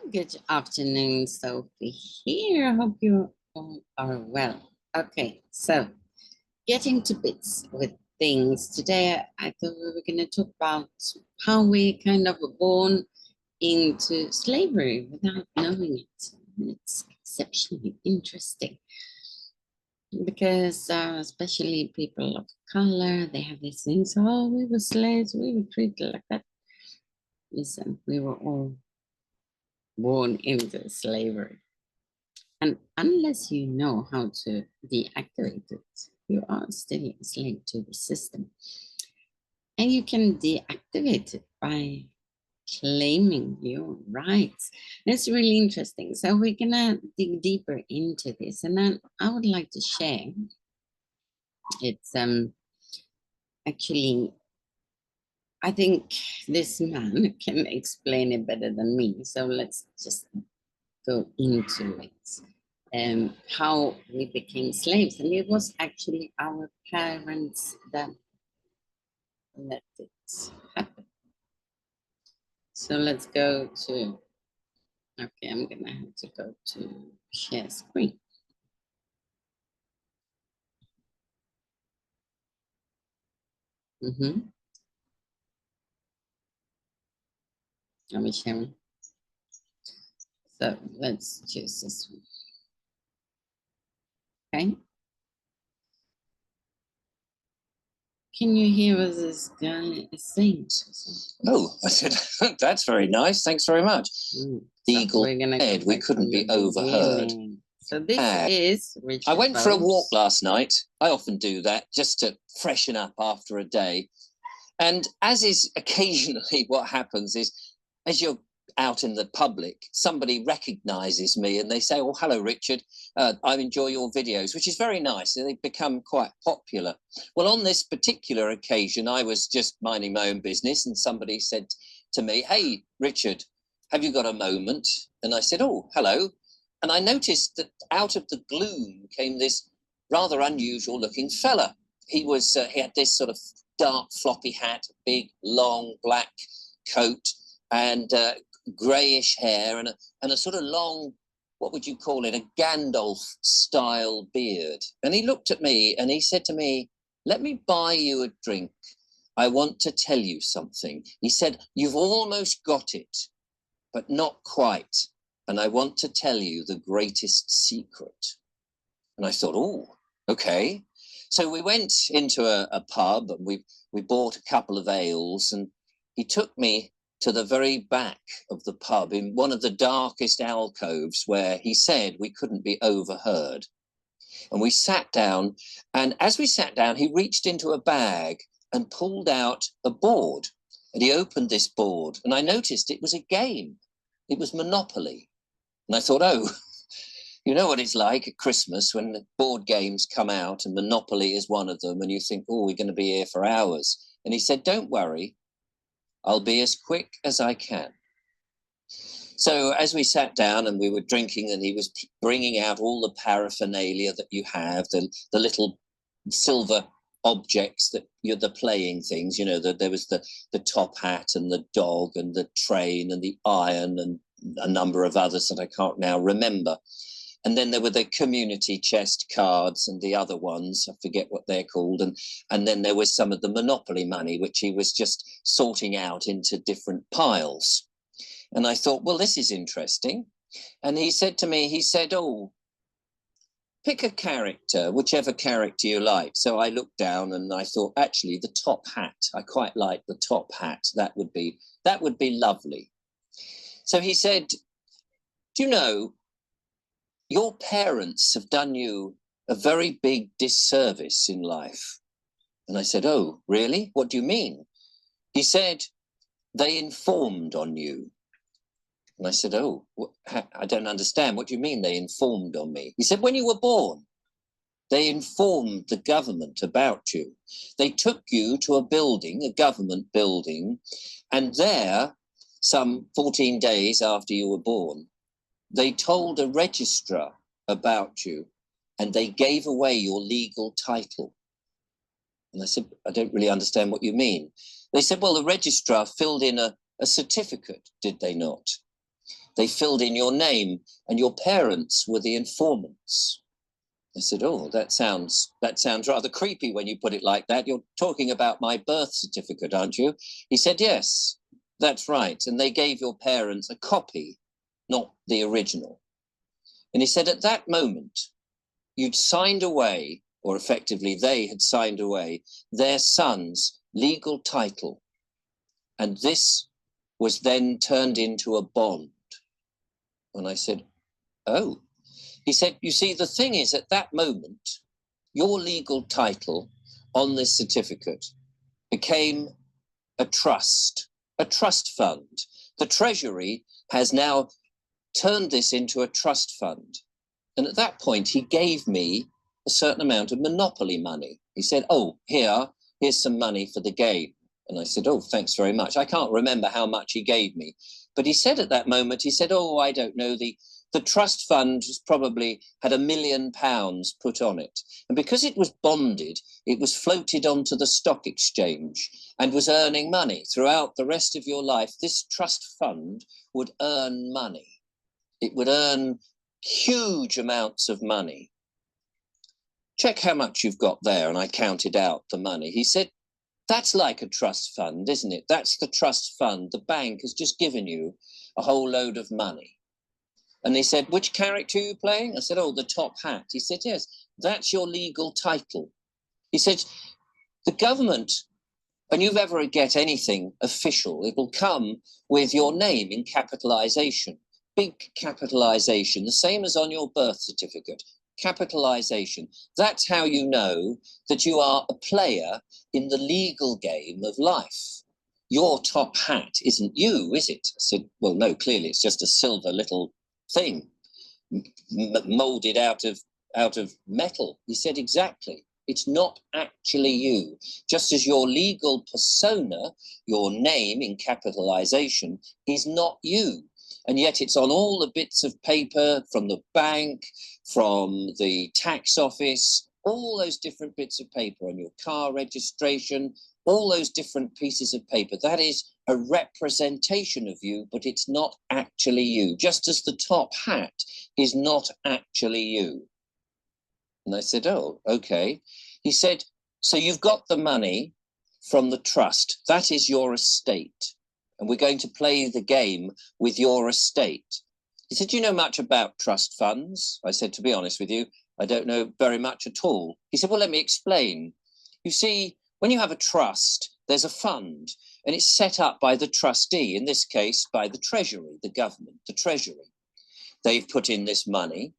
Good afternoon, Sophie here. I hope you all are well. Okay, so getting to bits with things. Today, I thought we were going to talk about how we kind of were born into slavery without knowing it. It's exceptionally interesting because, especially people of color, they have these things. Oh, we were slaves. We were treated like that. Listen, we were all born into slavery. And unless you know how to deactivate it, you are still a slave to the system. And you can deactivate it by claiming your rights. That's really interesting. So we're gonna dig deeper into this. And then I would like to share. It's actually I think this man can explain it better than me. So let's just go into it. How we became slaves. And it was actually our parents that let it happen. So let's go to, okay, I'm gonna have to go to share screen. Let me share. So let's choose this one. Okay. Can you hear what this guy is saying? Oh, I said, that's very nice. Thanks very much. The eagle said we couldn't be overheard. So this is Richard I went for a walk last night. I often do that just to freshen up after a day. And as is occasionally what happens is, as you're out in the public, somebody recognizes me and they say, oh, hello, Richard. I enjoy your videos, which is very nice. They've become quite popular. Well, on this particular occasion, I was just minding my own business and somebody said to me, hey, Richard, have you got a moment? And I said, oh, hello. And I noticed that out of the gloom came this rather unusual looking fella. He had this sort of dark floppy hat, big, long black coat, and greyish hair and a sort of long, what would you call it, a Gandalf-style beard. And he looked at me and he said to me, let me buy you a drink. I want to tell you something. He said, you've almost got it, but not quite. And I want to tell you the greatest secret. And I thought, oh, okay. So we went into a pub and we bought a couple of ales and he took me to the very back of the pub in one of the darkest alcoves where he said we couldn't be overheard. And we sat down, and as we sat down, he reached into a bag and pulled out a board. And he opened this board, and I noticed it was a game. It was Monopoly. And I thought, oh, you know what it's like at Christmas when the board games come out, and Monopoly is one of them, and you think, oh, we're going to be here for hours. And he said, don't worry, I'll be as quick as I can. So as we sat down and we were drinking and he was bringing out all the paraphernalia that you have, the little silver objects that you're the playing things, you know, there was the top hat and the dog and the train and the iron and a number of others that I can't now remember. And then there were the community chest cards and the other ones, I forget what they're called. And then there was some of the Monopoly money, which he was just sorting out into different piles. And I thought, well, this is interesting. And he said to me, he said, oh, pick a character, whichever character you like. So I looked down and I thought, actually, the top hat, I quite like the top hat. That would be lovely. So he said, do you know, your parents have done you a very big disservice in life. And I said, oh, really? What do you mean? He said, they informed on you. And I said, oh, I don't understand. What do you mean they informed on me? He said, when you were born, they informed the government about you. They took you to a building, a government building, and there, some 14 days after you were born, they told a registrar about you and they gave away your legal title. And I said, I don't really understand what you mean. They said, well, the registrar filled in a certificate, did they not? They filled in your name and your parents were the informants. I said, oh, that sounds rather creepy when you put it like that. You're talking about my birth certificate, aren't you? He said, yes, that's right. And they gave your parents a copy, not the original. And he said, at that moment, you'd signed away, or effectively they had signed away, their son's legal title. And this was then turned into a bond. And I said, oh. He said, you see, the thing is, at that moment, your legal title on this certificate became a trust fund. The Treasury has now turned this into a trust fund. And at that point, he gave me a certain amount of monopoly money. He said, oh, here's some money for the game. And I said, oh, thanks very much. I can't remember how much he gave me. But he said at that moment, he said, oh, I don't know, the trust fund probably had £1 million put on it. And because it was bonded, it was floated onto the stock exchange and was earning money. Throughout the rest of your life, this trust fund would earn money. It would earn huge amounts of money. Check how much you've got there. And I counted out the money. He said, that's like a trust fund, isn't it? That's the trust fund. The bank has just given you a whole load of money. And he said, which character are you playing? I said, oh, the top hat. He said, yes, that's your legal title. He said, the government, when you ever get anything official, it will come with your name in capitalization, big capitalization, the same as on your birth certificate, capitalization. That's how you know that you are a player in the legal game of life. Your top hat isn't you, is it? I said, well, no, clearly it's just a silver little thing molded out of metal. He said, exactly. It's not actually you. Just as your legal persona, your name in capitalization, is not you. And yet it's on all the bits of paper from the bank, from the tax office, all those different bits of paper on your car registration, all those different pieces of paper. That is a representation of you, but it's not actually you. Just as the top hat is not actually you. And I said, oh, okay. He said, so you've got the money from the trust. That is your estate. And we're going to play the game with your estate. He said, do you know much about trust funds? I said, to be honest with you, I don't know very much at all. He said, well, let me explain. You see, when you have a trust, there's a fund, and it's set up by the trustee, in this case, by the Treasury, the government, the Treasury. They've put in this money.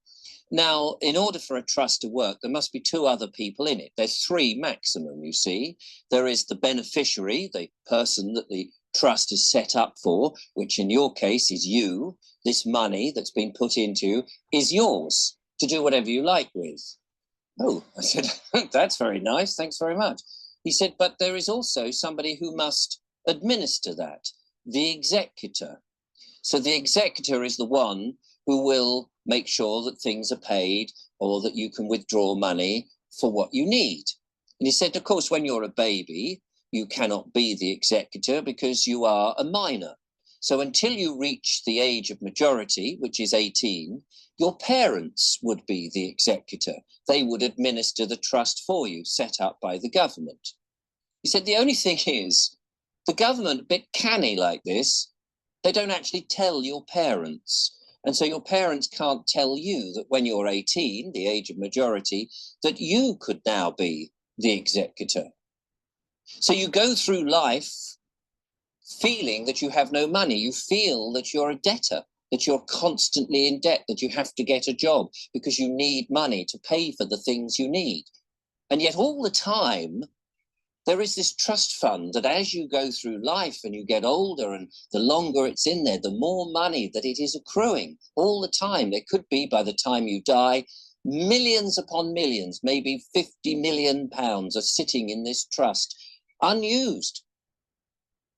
Now, in order for a trust to work, there must be two other people in it. There's three maximum, you see. There is the beneficiary, the person that the trust is set up for, which in your case is you. This money that's been put into is yours to do whatever you like with. Oh, I said, that's very nice. Thanks very much. He said, but there is also somebody who must administer that, the executor. So the executor is the one who will make sure that things are paid or that you can withdraw money for what you need. And he said, of course, when you're a baby, you cannot be the executor because you are a minor. So until you reach the age of majority, which is 18, your parents would be the executor. They would administer the trust for you, set up by the government. He said, the only thing is, the government, a bit canny like this, they don't actually tell your parents. And so your parents can't tell you that when you're 18, the age of majority, that you could now be the executor. So you go through life feeling that you have no money. You feel that you're a debtor, that you're constantly in debt, that you have to get a job because you need money to pay for the things you need. And yet all the time, there is this trust fund that as you go through life and you get older and the longer it's in there, the more money that it is accruing all the time. There could be, by the time you die, millions upon millions, maybe £50 million are sitting in this trust, unused.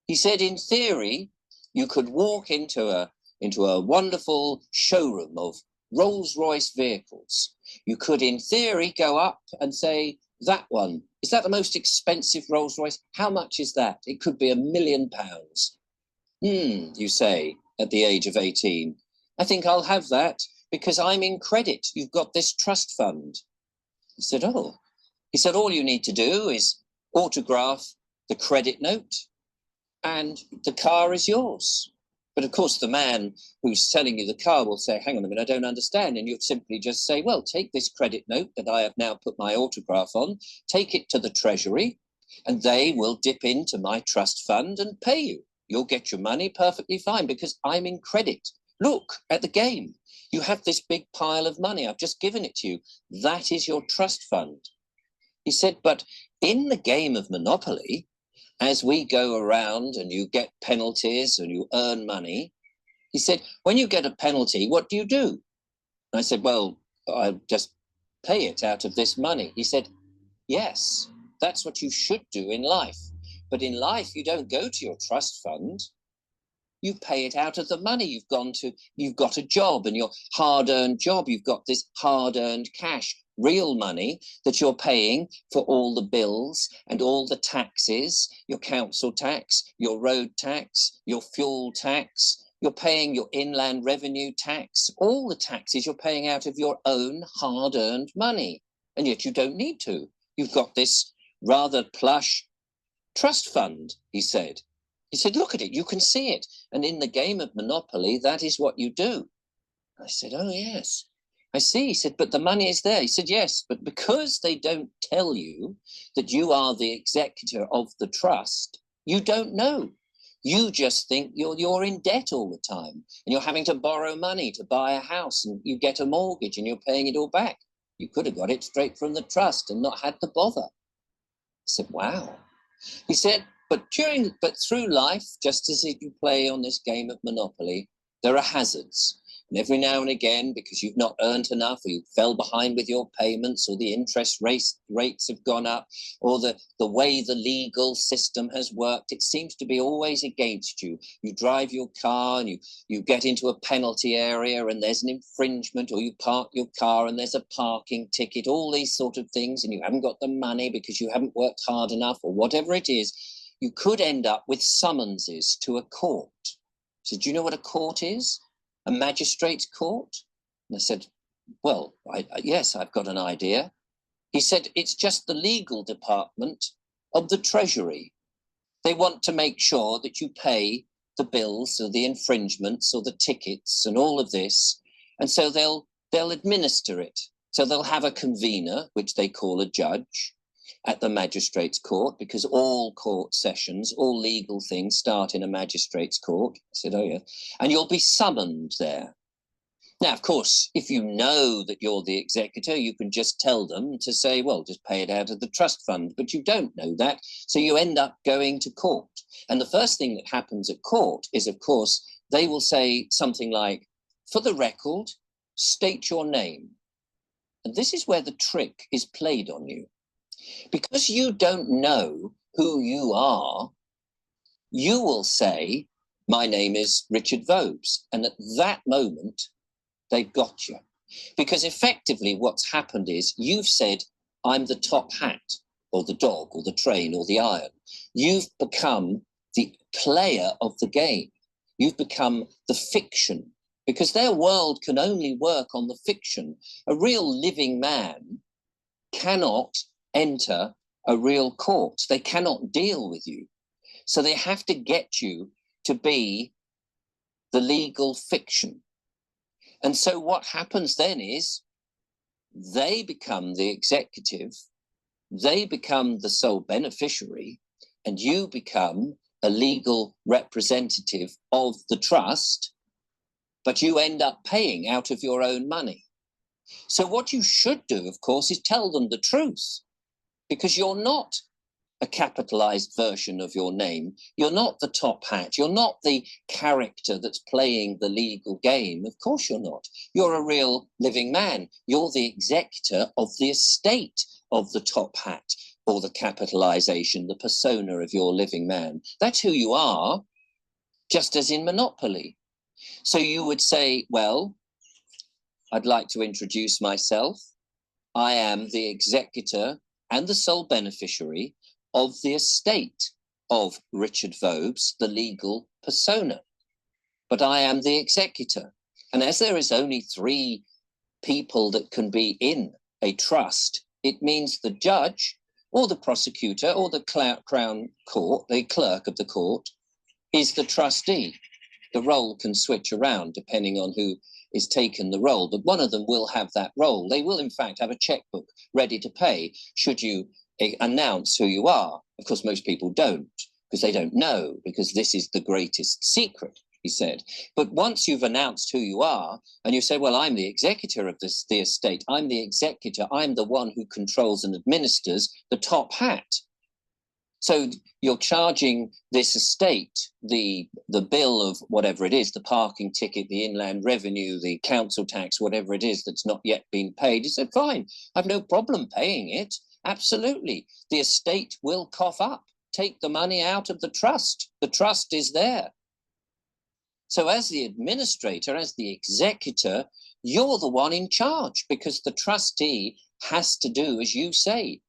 He said, in theory, you could walk into a wonderful showroom of Rolls-Royce vehicles. You could, in theory, go up and say, that one, is that the most expensive Rolls-Royce? How much is that? It could be £1 million. You say, at the age of 18. I think I'll have that because I'm in credit. You've got this trust fund. I said, oh. He said, all you need to do is autograph the credit note and the car is yours. But of course, the man who's selling you the car will say, hang on a minute, I don't understand. And you'll simply just say, well, take this credit note that I have now put my autograph on, take it to the Treasury, and they will dip into my trust fund and pay you. You'll get your money perfectly fine because I'm in credit. Look at the game. You have this big pile of money. I've just given it to you. That is your trust fund. He said, but in the game of Monopoly, as we go around and you get penalties and you earn money, he said, when you get a penalty, what do you do? And I said, well, I just pay it out of this money. He said, yes, that's what you should do in life. But in life, you don't go to your trust fund. You pay it out of the money you've got a job and your hard-earned job. You've got this hard-earned cash, real money that you're paying for all the bills and all the taxes, your council tax, your road tax, your fuel tax. You're paying your inland revenue tax, all the taxes you're paying out of your own hard-earned money. And yet you don't need to. You've got this rather plush trust fund, he said. He said, look at it, you can see it. And in the game of Monopoly, that is what you do. I said, oh, yes, I see. He said, but the money is there. He said, yes, but because they don't tell you that you are the executor of the trust, you don't know. You just think you're in debt all the time and you're having to borrow money to buy a house and you get a mortgage and you're paying it all back. You could have got it straight from the trust and not had the bother. I said, wow. He said, but through life, just as if you play on this game of Monopoly, there are hazards. And every now and again, because you've not earned enough, or you fell behind with your payments, or the interest rates have gone up, or the way the legal system has worked, it seems to be always against you. You drive your car and you get into a penalty area and there's an infringement, or you park your car and there's a parking ticket, all these sort of things, and you haven't got the money because you haven't worked hard enough, or whatever it is, you could end up with summonses to a court. So do you know what a court is? A magistrate's court? And I said, well, yes, I've got an idea. He said, it's just the legal department of the Treasury. They want to make sure that you pay the bills or the infringements or the tickets and all of this. And so they'll administer it. So they'll have a convener, which they call a judge, at the magistrate's court, because all court sessions, all legal things start in a magistrate's court. I said, oh, yeah. And you'll be summoned there. Now, of course, if you know that you're the executor, you can just tell them to say, well, just pay it out of the trust fund. But you don't know that. So you end up going to court. And the first thing that happens at court is, of course, they will say something like, for the record, state your name. And this is where the trick is played on you. Because you don't know who you are, you will say, my name is Richard Vobes. And at that moment, they've got you. Because effectively what's happened is you've said, I'm the top hat, or the dog, or the train, or the iron. You've become the player of the game. You've become the fiction. Because their world can only work on the fiction. A real living man cannot enter a real court. They cannot deal with you. So they have to get you to be the legal fiction. And so what happens then is they become the executive, they become the sole beneficiary, and you become a legal representative of the trust, but you end up paying out of your own money. So what you should do, of course, is tell them the truth. Because you're not a capitalized version of your name. You're not the top hat. You're not the character that's playing the legal game. Of course you're not. You're a real living man. You're the executor of the estate of the top hat, or the capitalization, the persona of your living man. That's who you are, just as in Monopoly. So you would say, well, I'd like to introduce myself. I am the executor and the sole beneficiary of the estate of Richard Vobes, the legal persona. But I am the executor. And as there is only 3 people that can be in a trust, it means the judge or the prosecutor or the Crown Court, the clerk of the court, is the trustee. The role can switch around depending on who is taken the role, but one of them will have that role. They will, in fact, have a checkbook ready to pay should you announce who you are. Of course, most people don't, because they don't know, because this is the greatest secret, he said. But once you've announced who you are, and you say, well, I'm the executor of the estate, I'm the executor, I'm the one who controls and administers the top hat. So you're charging this estate the bill of whatever it is, the parking ticket, the inland revenue, the council tax, whatever it is that's not yet been paid. He said, fine, I've no problem paying it. Absolutely. The estate will cough up. Take the money out of the trust. The trust is there. So as the administrator, as the executor, you're the one in charge, because the trustee has to do as you say.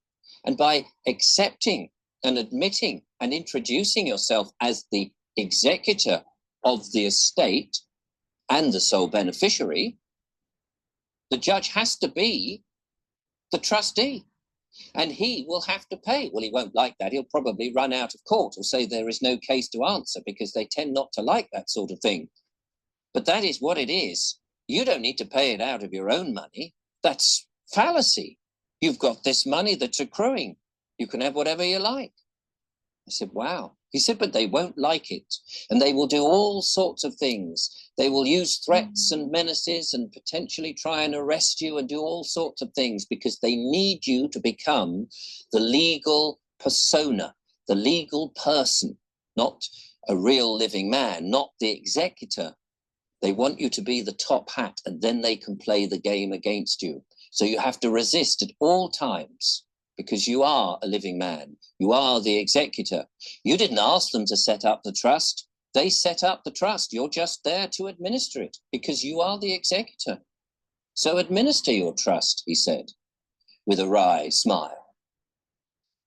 And by accepting and admitting and introducing yourself as the executor of the estate and the sole beneficiary, the judge has to be the trustee, and he will have to pay. Well, he won't like that. He'll probably run out of court or say there is no case to answer, because they tend not to like that sort of thing. But that is what it is. You don't need to pay it out of your own money. That's fallacy. You've got this money that's accruing. You can have whatever you like. I said, wow. He said, but they won't like it. And they will do all sorts of things. They will use threats and menaces and potentially try and arrest you and do all sorts of things, because they need you to become the legal persona, the legal person, not a real living man, not the executor. They want you to be the top hat, and then they can play the game against you. So you have to resist at all times, because you are a living man. You are the executor. You didn't ask them to set up the trust. They set up the trust. You're just there to administer it, because you are the executor. So administer your trust, he said, with a wry smile.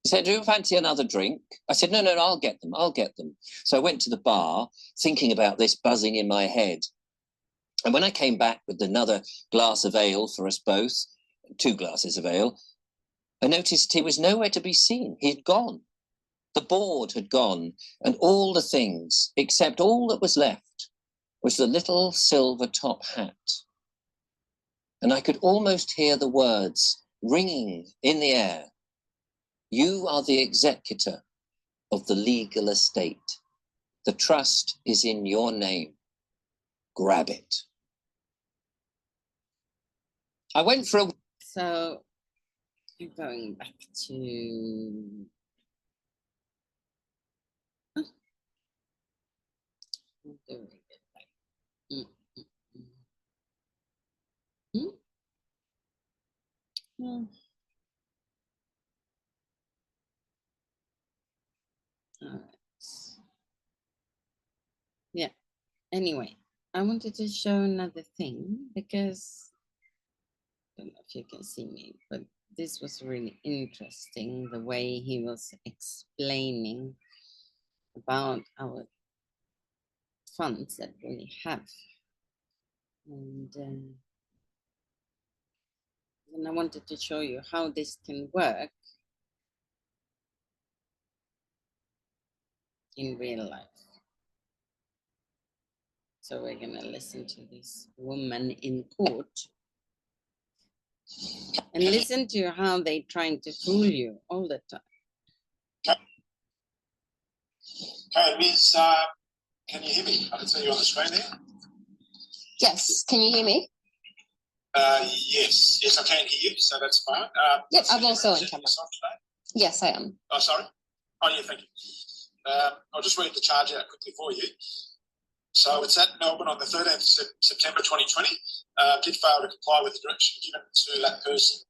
He said, do you fancy another drink? I said, no, I'll get them. So I went to the bar, thinking about this, buzzing in my head. And when I came back with another glass of ale for us both, 2 glasses of ale, I noticed he was nowhere to be seen. He had gone. The board had gone, and all the things, except all that was left was the little silver top hat. And I could almost hear the words ringing in the air. You are the executor of the legal estate. The trust is in your name. Grab it. I went for a... So I'm going back to... All right. Yeah. Anyway, I wanted to show another thing, because I don't know if you can see me, but this was really interesting, the way he was explaining about our funds that we have. And I wanted to show you how this can work in real life. So we're going to listen to this woman in court and listen to how they're trying to fool you all the time. Okay, Ms. Can you hear me? I can see you on the screen there. Yes, can you hear me? Yes, I can hear you, so that's fine. Yep, I'm also on camera. Yes, I am. Oh, sorry. Oh, yeah, thank you. I'll just read the charge out quickly for you. So it's at Melbourne on the 13th of September 2020. Did fail to comply with the direction given to that person.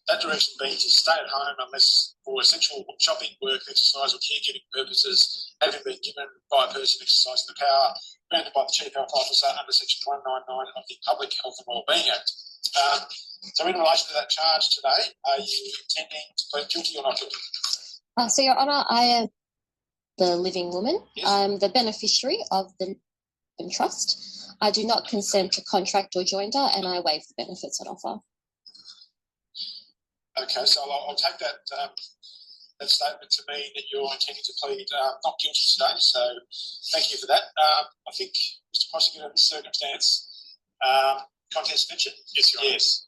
That direction being to stay at home unless for essential shopping, work, exercise or caregiving purposes, having been given by a person exercising the power granted by the Chief Health Officer under Section 199 of the Public Health and Wellbeing Act. So in relation to that charge today, are you intending to plead guilty or not guilty? So, Your Honour, I am the living woman. Yes. I'm the beneficiary of the and trust. I do not consent to contract or joinder, and I waive the benefits on offer. Okay, so I'll take that that statement to mean that you're intending to plead not guilty today. So thank you for that. I think, Mr. Prosecutor, in this circumstance, contest mentioned? Yes, Your Honour. Yes.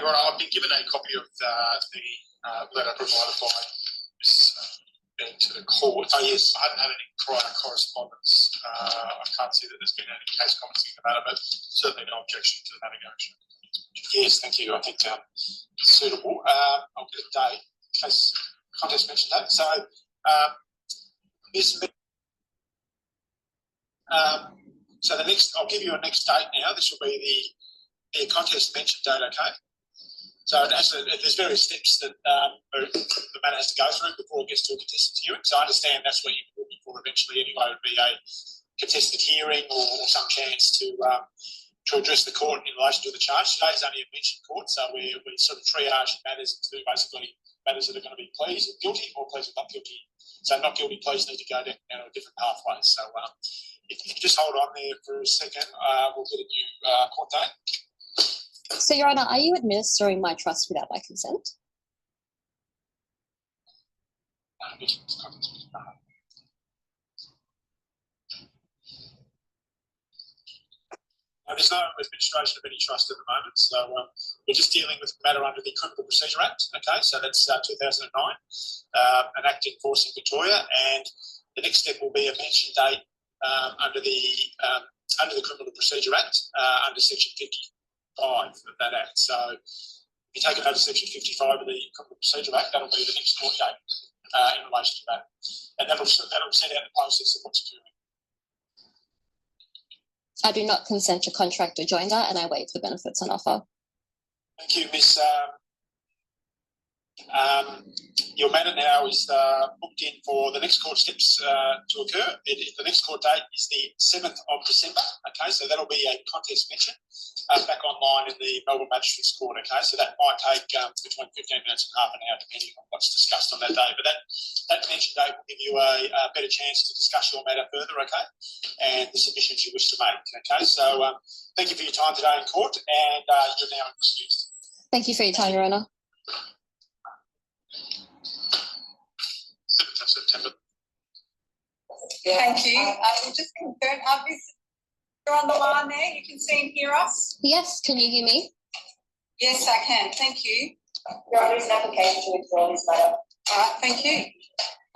Your Honour, I've been given a copy of the letter provided by Ms. Bing to the court. Oh, yes. I haven't had any prior correspondence. I can't see that there's been any case comments in the matter, but certainly no objection to the navigation. Yes, thank you. I think it's suitable. I'll get a date in case contest mentioned that. So, so the next, I'll give you a next date now. This will be the contest mentioned date, okay? So there's various steps that the matter has to go through before it gets to a contested hearing. So I understand that's what you're looking for eventually anyway, would be a contested hearing or some chance to address the court in relation to the charge. Today is only a mentioned court, so we sort of triage matters to basically matters that are going to be pleased with guilty or pleased with not guilty. So not guilty pleas need to go down a different pathway. So if you just hold on there for a second, we'll get a new court date. So, Your Honour, are you administering my trust without my consent? There's no administration of any trust at the moment, so we're just dealing with the matter under the Criminal Procedure Act. Okay, so that's 2009, an act in force in Victoria, and the next step will be a mention date under the Criminal Procedure Act under Section 55 of that Act. So if you take it under Section 55 of the Criminal Procedure Act, that'll be the next court date in relation to that, and that'll set out the process of what's occurring. I do not consent to contract or joinder, and I waive the benefits on offer. Thank you, Miss. Your matter now is booked in for the next court steps to occur. The next court date is the 7th of December. Okay, so that'll be a contest mention back online in the Melbourne Magistrates Court. Okay, so that might take between 15 minutes and half an hour, depending on what's discussed on that day. But that mention date will give you a better chance to discuss your matter further. Okay, and the submissions you wish to make. Okay, so thank you for your time today in court, and you're now excused. Thank you for your time, Your Honour. September. Thank you. We'll just confirm, you're on the line there. You can see and hear us. Yes, can you hear me? Yes, I can. Thank you. Your Honour, an application to withdraw this matter. All right, thank you.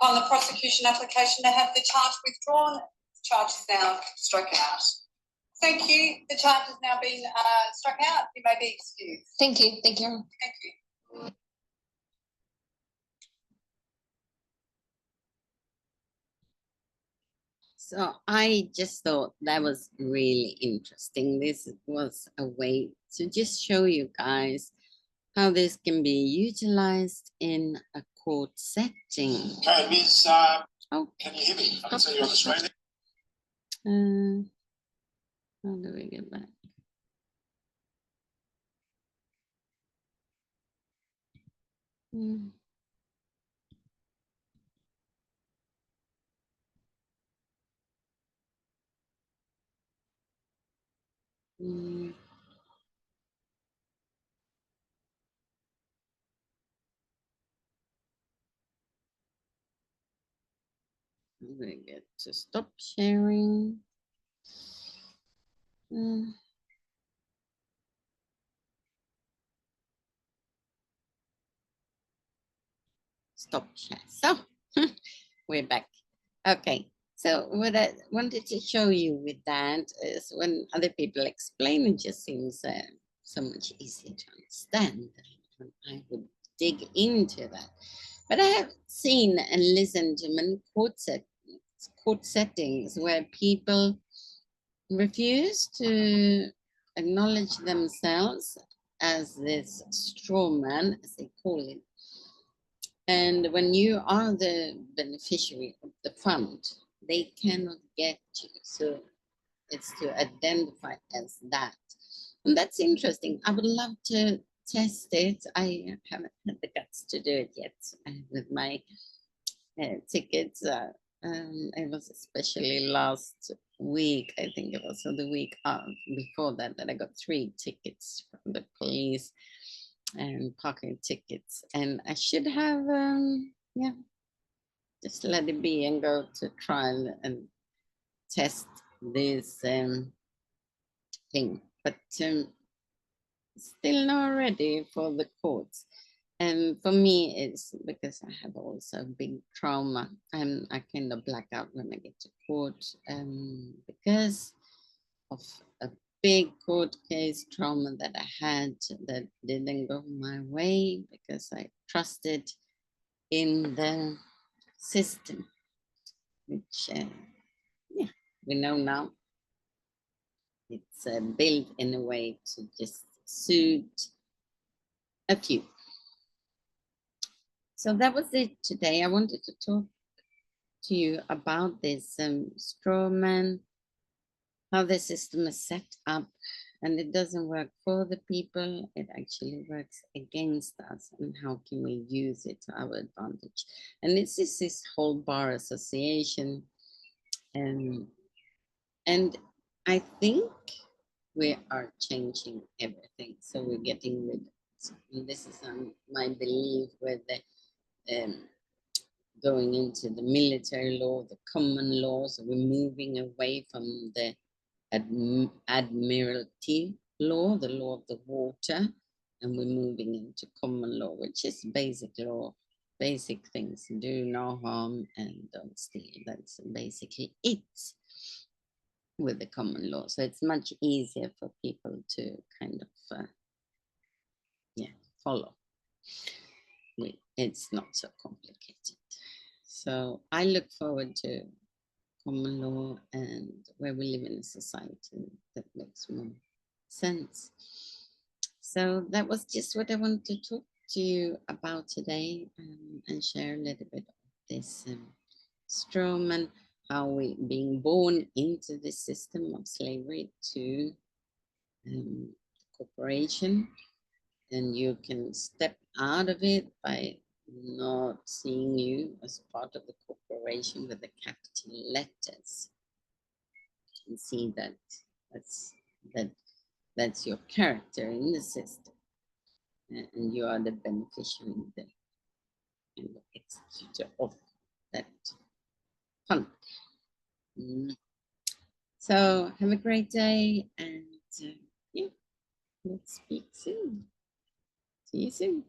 On the prosecution application, to have the charge withdrawn. The charge is now struck out. Thank you. The charge has now been struck out. You may be excused. Thank you. Thank you. Thank you. So I just thought that was really interesting. This was a way to just show you guys how this can be utilized in a court setting. Okay, Ms. Oh, can you hear me? I can see you on the screen there. how do we get back? We get to stop sharing. Stop share. So we're back. Okay. So what I wanted to show you with that is when other people explain, it just seems so much easier to understand when I would dig into that. But I have seen and listened to many court settings where people refuse to acknowledge themselves as this straw man, as they call it. And when you are the beneficiary of the fund, they cannot get you. So it's to identify as that. And that's interesting. I would love to test it. I haven't had the guts to do it yet with my tickets. It was especially last week, I think it was, or the week before that, that I got 3 tickets from the police and parking tickets. And I should have, yeah, just let it be and go to trial and test this thing. But still not ready for the courts. And for me, it's because I have also big trauma, and I kind of black out when I get to court because of a big court case trauma that I had that didn't go my way because I trusted in the system, which yeah, we know now it's built in a way to just suit a few. So that was it today. I wanted to talk to you about this straw man, how the system is set up, and it doesn't work for the people, it actually works against us, and how can we use it to our advantage. And this is this whole bar association, and I think we are changing everything, so we're getting rid of it. And this is my belief with the going into the military law, the common law. So we're moving away from the admiralty law, the law of the water, and we're moving into common law, which is basic law, basic things: do no harm and don't steal. That's basically it with the common law. So it's much easier for people to kind of follow. It's not so complicated. So I look forward to common law and where we live in a society that makes more sense. So that was just what I wanted to talk to you about today, and share a little bit of this straw man, how we being born into the system of slavery to corporation, and you can step out of it by not seeing you as part of the corporation with the capital letters, and see that that's your character in the system, and you are the beneficiary, the executor of that fund. So have a great day, and yeah, let's speak soon. See you soon.